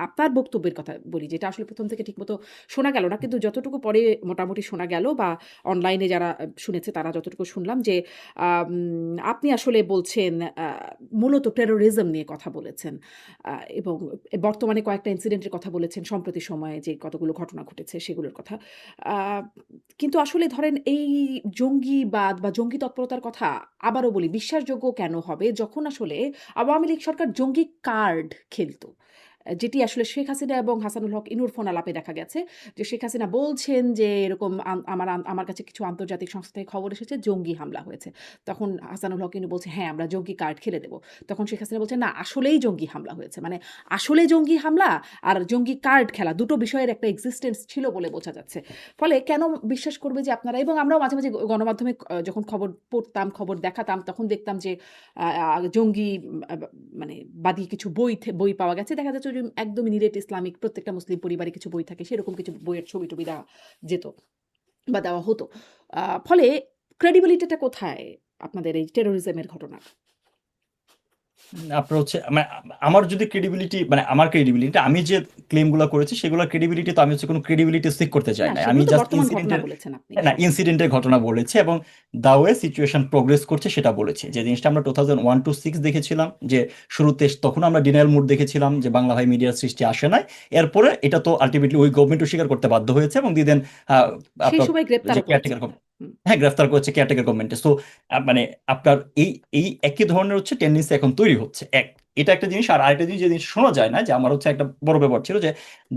আপনার বক্তব্যের কথা বলি, যেটা আসলে ১ম থেকে ঠিকমতো শোনা গেল না। কিন্তু যতটুকু পরে মোটামুটি শোনা গেল বা অনলাইনে যারা শুনেছে তারা যতটুকু শুনলাম যে, আপনি আসলে বলছেন মূলত টেরোরিজম নিয়ে কথা বলেছেন। আ এবং বর্তমানে কয়েকটা ইনসিডেন্টের কথা বলেছেন, সম্প্রতি সময়ে যে কতগুলো ঘটনা ঘটেছে সেগুলোর কথা। আ কিন্তু আসলে ধরেন এই জঙ্গিবাদ বা জঙ্গি তৎপরতার কথা আবারও বলি, বিশ্বাসযোগ্য কেন হবে? যখন আসলে আওয়ামী লীগ সরকার জঙ্গি কার্ড খেলত। যেটি আসলে শেখ হাসিনা এবং হাসানুল হক ইনুর ফোন আলাপে দেখা গেছে যে শেখ হাসিনা বলছেন যে এরকম আমার কাছে কিছু আন্তর্জাতিক সংস্থা থেকে খবর এসেছে জঙ্গি হামলা হয়েছে। তখন হাসানুল হক ইনু বলছে, "হ্যাঁ, আমরা জঙ্গি কার্ড খেলে দেব।" তখন শেখ হাসিনা বলছে, "না, আসলেই জঙ্গি হামলা হয়েছে।" মানে আসলে জঙ্গি হামলা আর জঙ্গি কার্ড খেলা দুটো বিষয়ের একটা এক্সিস্টেন্স ছিল বলে বোঝা যাচ্ছে। ফলে কেন বিশ্বাস করবে যে আপনারা, এবং আমরাও মাঝে, মাঝে গণমাধ্যমে যখন খবর পড়তাম, খবর দেখাতাম তখন দেখতাম যে আ আ জঙ্গি মানে বাদী কিছু বই পাওয়া গেছে। দেখা যাচ্ছে যে একদমই নিরেট ইসলামিক প্রত্যেকটা মুসলিম পরিবারে কিছু বই থাকে। সেরকম কিছু বইয়ের ছবি-টবি দেওয়া যেত বা দেওয়া হতো। ফলে ক্রেডিবিলিটি টা কোথায় আপনাদের এই টেরোরিজম এর ঘটনার? আপনার হচ্ছে মানে আমার যদি ক্রেডিবিলিটি মানে আমার ক্রেডিবিলিটি আমি যে ক্লেম গুলো করেছি সেগুলোর ক্রেডিবিলিটি তো আমি হচ্ছে কোনো ক্রেডিবিলিটি সিক করতে চাই না, না, আমি সেগুলো তো জাস্ট বর্তমান ঘটনা ইনসিডেন্টের বলেছেন আপনি না সবই। ইনসিডেন্টের ঘটনা বলেছি এবং দা ওয়ে সিচুয়েশন প্রোগ্রেস করছে সেটা বলেছি। যে জিনিসটা আমরা 2001-06 দেখেছিলাম যে শুরুতে তখন আমরা ডিনায়াল মুড দেখেছিলাম যে বাংলা ভাই মিডিয়ার সৃষ্টি আসে নাই। এরপরে এটা তো আলটিমেটলি ওই গভর্নমেন্টও স্বীকার করতে বাধ্য হয়েছে এবং দিদেন সেই আপনার সময় যে গ্রেপ্তারও করেছে। কেয়ারটেকার, হুম। হ্যাঁ গ্রেফতার করেছে কেয়ারটেকার গভর্নমেন্টে। সো মানে আপনার এই এই একই ধরনের হচ্ছে টেন্ডেন্সি এখন তৈরি হচ্ছে। এটা একটা জিনিস। আর আরেকটা জিনিস যে জিনিস শোনা যায় না, যে আমার হচ্ছে একটা বড় ব্যাপার ছিল যে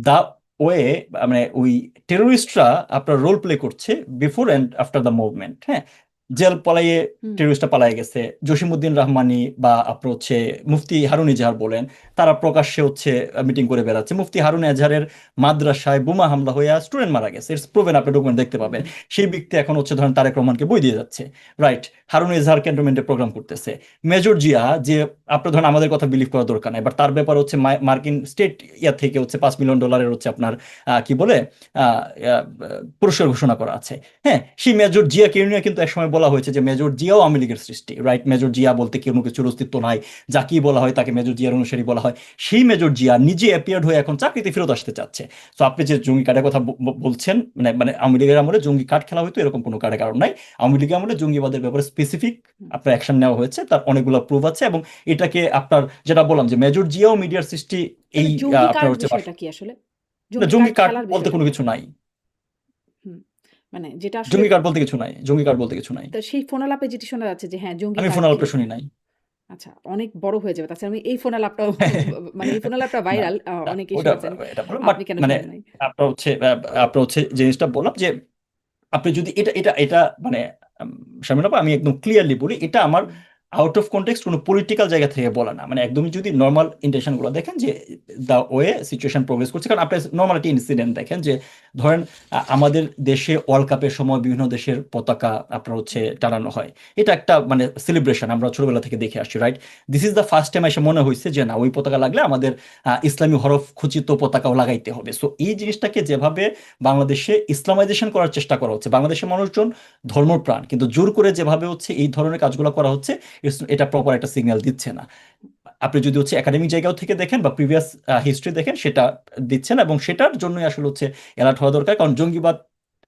দা ওয়ে মানে ওই টেরোরিস্টরা আপনার রোল প্লে করছে before and after the movement. হ্যাঁ, জেল পলাইয়ে হুম। টেরোরিস্টরা পালায়ে গেছে, জসিমউদ্দিন রহমানি বা আপনার হচ্ছে মুফতি হারুন ইজাহার বলেন, তারা প্রকাশ্যে হচ্ছে মিটিং করে বেড়াচ্ছে। মুফতি হারুন এজাহারের মাদ্রাসায় বোমা হামলা হয়ে স্টুডেন্ট মারা গেছে, ইটস প্রুভেন, আপনি ডকুমেন্ট দেখতে হুম, পাবেন। হুম। সেই ব্যক্তি এখন হচ্ছে ধরেন তারেক রহমানকে বই দিয়ে যাচ্ছে, রাইট? হারুন এজাহার ক্যান্টনমেন্টে প্রোগ্রাম করতেছে। মেজর জিয়া, যে আপনার ধরেন আমাদের কথা বিলিভ করার দরকার নাই, বাট তার ব্যাপার হচ্ছে মার্কিন স্টেট ইয়া থেকে হচ্ছে $5 মিলিয়ন হচ্ছে আপনার কি বলে আহ, আহ, পুরস্কার ঘোষণা করা আছে। হ্যাঁ, সেই মেজর জিয়াকে নিয়ে কিন্তু একসময় বলা হয়েছে যে মেজর জিয়াও আওয়ামী লীগের সৃষ্টি, রাইট? মেজর জিয়া বলতে কোনো কিছুর অস্তিত্ব নাই, যাকেই বলা হয় তাকে মেজর জিয়ার অনুসারী বলা হয়। সেই মেজর জিয়া নিজে অ্যাপিয়ার্ড হয়ে এখন চাকরিতে ফেরত আসতে চাচ্ছে। তো আপনি যে জঙ্গি কার্ডের কথা বলছেন, মানে মানে আওয়ামী লীগের আমলে জঙ্গি কার্ড খেলা হয়তো, এরকম কোনো কার্ডের কারণ নাই। আওয়ামী লীগের আমলে জঙ্গিবাদের ব্যাপারে স্পেসিফিক হুম। আপনার অ্যাকশন নেওয়া হয়েছে, তার অনেকগুলো প্রুফ আছে। এবং এটাকে আপনার যেটা বললাম যে মেজর জিয়াও মিডিয়ার সৃষ্টি, এই তাহলে জঙ্গি আপনার কার্ড হচ্ছে বিষয়টা কি আসলে? না, জঙ্গি জঙ্গি কার্ড কার্ড খেলার বলতে বিষয়টা কোনো কি? কিছু নাই। হুম। মানে যেটা আসলে জঙ্গি কার্ড বলতে কিছু নাই, জঙ্গি কার্ড বলতে কিছু নাই। তা সেই ফোনালাপে যেটি শোনা যাচ্ছে যে হ্যাঁ, জঙ্গি আমি ফোন কার্ড আলাপটা খেলেছে। শুনি নাই। আচ্ছা, অনেক বড় হয়ে যাবে। তাছাড়া আমি এই ফোনালাপটাও মানে এই ফোনালাপটা না, ভাইরাল, না, অনেকেই ওটা শুনেছেন। এটা বললাম, বাট আপনি কেন মানে শোনেন নাই? আপনার হচ্ছে জিনিসটা বললাম যে আপনি যদি এটা মানে উম, শামিন আপা, আমি একদম ক্লিয়ারলি বলি, এটা আমার হুম। আউট অফ কনটেক্সট কোনো পলিটিক্যাল জায়গা থেকে বলা না। মানে একদমই যদি নর্মাল ইন্টেনশন গুলো দেখেন যে দা ওয়ে সিচুয়েশন প্রোগ্রেস করছে, কারণ আপনি নর্মাল একটা ইনসিডেন্ট দেখেন যে ধরেন আমাদের দেশে ওয়ার্ল্ড কাপের সময় বিভিন্ন দেশের পতাকা আপনার হচ্ছে হুম। টানানো হয়। এটা একটা মানে সেলিব্রেশন, আমরা ছোটবেলা থেকে দেখে আসছি, right? This is the first time এসে মনে হয়েছে যে না, ওই পতাকা লাগলে আমাদের ইসলামী হরফ খচিত পতাকাও লাগাইতে হবে। সো এই জিনিসটাকে যেভাবে বাংলাদেশে ইসলামাইজেশন করার চেষ্টা করা হচ্ছে, বাংলাদেশের মানুষজন ধর্মপ্রাণ, কিন্তু জোর করে যেভাবে হচ্ছে এই ধরনের কাজগুলো করা হচ্ছে, এটা প্রপার একটা সিগন্যাল দিচ্ছে না। আপনি যদি হচ্ছে একাডেমিক জায়গাও থেকে দেখেন বা প্রিভিয়াস হিস্ট্রি দেখেন, সেটা দিচ্ছে না। এবং সেটার জন্যই আসলে হচ্ছে অ্যালার্ট হওয়া দরকার, কারণ জঙ্গিবাদ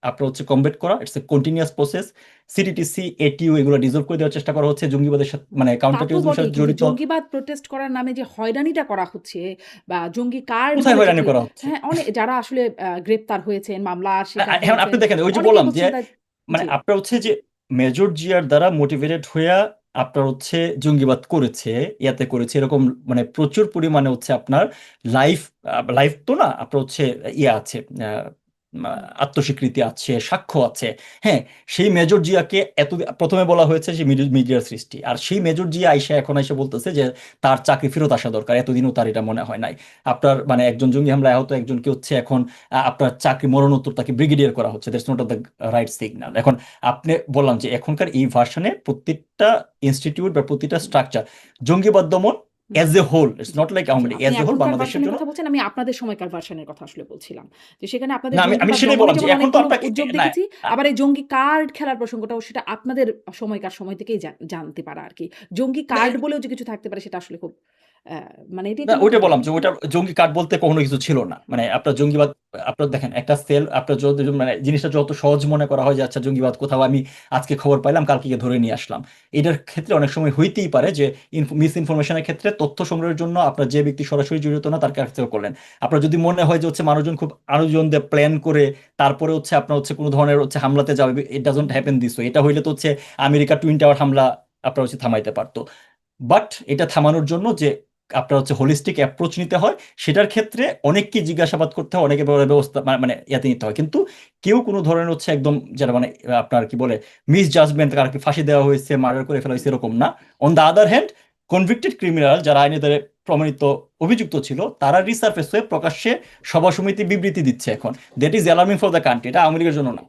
আপনার হচ্ছে কমবেট করা, it's a continuous process. CTTC, ATU এগুলো ডিজলভ করে দেওয়ার চেষ্টা করা হচ্ছে, জঙ্গিবাদের সাথে মানে তা কাউন্টার তো টেরোরিজমের বটেই। সাথে কিন্তু জড়িত। জঙ্গিবাদ প্রোটেস্ট করার নামে যে হয়রানিটা করা হচ্ছে বা জঙ্গি কার্ড কোথায় বলে হয়রানি যেটি, করা হচ্ছে? হ্যাঁ, যারা আসলে গ্রেপ্তার হয়েছেন, মামলার শিকার এখন আপনি হয়েছেন, দেখেন ওই যে অনেকেই বললাম যে বলছেন মানে জি। আপনার হচ্ছে যে মেজর জিয়ার দ্বারা মোটিভেটেড হইয়া আপনার হচ্ছে জঙ্গিবাদ করেছে, ইয়াতে করেছে এরকম মানে প্রচুর পরিমাণে হচ্ছে আপনার লাইফ লাইফ তো না, আপনার হচ্ছে ইয়ে আছে, আত্মস্বীকৃতি আছে, সাক্ষ্য আছে। হ্যাঁ, সেই মেজর জিয়াকে এত প্রথমে বলা হয়েছে যে মিডিয়ার সৃষ্টি, আর সেই মেজর জিয়া আইসা এখন এসে বলতেছে যে তার চাকরি ফেরত আসা দরকার, এতদিনও তার এটা মনে হয় নাই। আপনার মানে একজন জঙ্গি হামলায় আহত একজনকে হচ্ছে এখন আপনার চাকরি মরণোত্তর তাকে ব্রিগেডিয়ার করা হচ্ছে, that's not the right signal. এখন আপনি বললাম যে এখনকার এই ভার্সনে প্রত্যেকটা ইনস্টিটিউট বা প্রতিটা হুম, স্ট্রাকচার জঙ্গিবাদ দমন হুম। এজ এ হোল, ইটস জি, নট লাইক জি। আওয়ামী লীগ, আপনি এজ এ হোল এখনকার বাংলাদেশের ভার্শনের জন্য। কথা বলছেন, আমি আপনাদের সময়কার ভার্শনের কথা আসলে বলছিলাম। যে সেখানে আপনাদের না, আমি জঙ্গিবাদ সেটাই দমনে বললাম যে যেমন এখন তো অনেকগুলো আপনাকে উদ্যোগ না দেখেছি, আবার এই জঙ্গি কার্ড খেলার প্রসঙ্গটাও সেটা আপনাদের সময়কার সময় থেকেই জানতে পারা আরকি। জঙ্গি না, কার্ড বলেও যে কিছু থাকতে পারে সেটা আসলে খুব মানে এটা না এটা ওইটা হতে পারে। বললাম যে ওইটা জঙ্গি কার্ড বলতে কখনো কিছু ছিল না, মানে আপনার জঙ্গিবাদ, আপনার দেখেন একটা সেল, আপনার যত মানে জিনিসটা যত সহজ মনে করা হয় যে আচ্ছা জঙ্গিবাদ কোথাও আমি আজকে খবর পাইলাম কালকে গিয়ে ধরে নিয়ে আসলাম, এটার ক্ষেত্রে অনেক সময় হইতেই পারে যে মিস ইনফরমেশনের ক্ষেত্রে তথ্য সংগ্রহের জন্য আপনার যে ব্যক্তি সরাসরি জড়িত না তার কাছেও করলেন। আপনার যদি মনে হয় যে হচ্ছে মানুষজন খুব আয়োজন দিয়ে প্ল্যান করে তারপরে হচ্ছে আপনার হচ্ছে কোনো ধরনের হচ্ছে হামলাতে যাবে, it doesn't happen this way, এটা হইলে তো হচ্ছে আমেরিকা টুইন টাওয়ার হামলা আপনার হচ্ছে থামাইতে পারতো। বাট এটা থামানোর জন্য যে আপনার হচ্ছে হোলিস্টিক অ্যাপ্রোচ নিতে হয়, সেটার ক্ষেত্রে অনেককে জিজ্ঞাসাবাদ করতে হয়, অনেকে ব্যবস্থা মানে ইয়াতে নিতে হয়, কিন্তু কেউ কোনো ধরনের হচ্ছে একদম যারা মানে আপনার কি বলে মিস জাজমেন্ট, কারকে ফাঁসি দেওয়া হয়েছে, মার্ডার করে ফেলা হয়েছে এরকম না। On the other hand convicted criminal যারা আইনে দ্বারা প্রমাণিত অভিযুক্ত ছিল তারা রিসার্ফেস হয়ে প্রকাশ্যে সভা সমিতি বিবৃতি দিচ্ছে এখন, that is alarming for the country, এটা আওয়ামী লীগের জন্য না।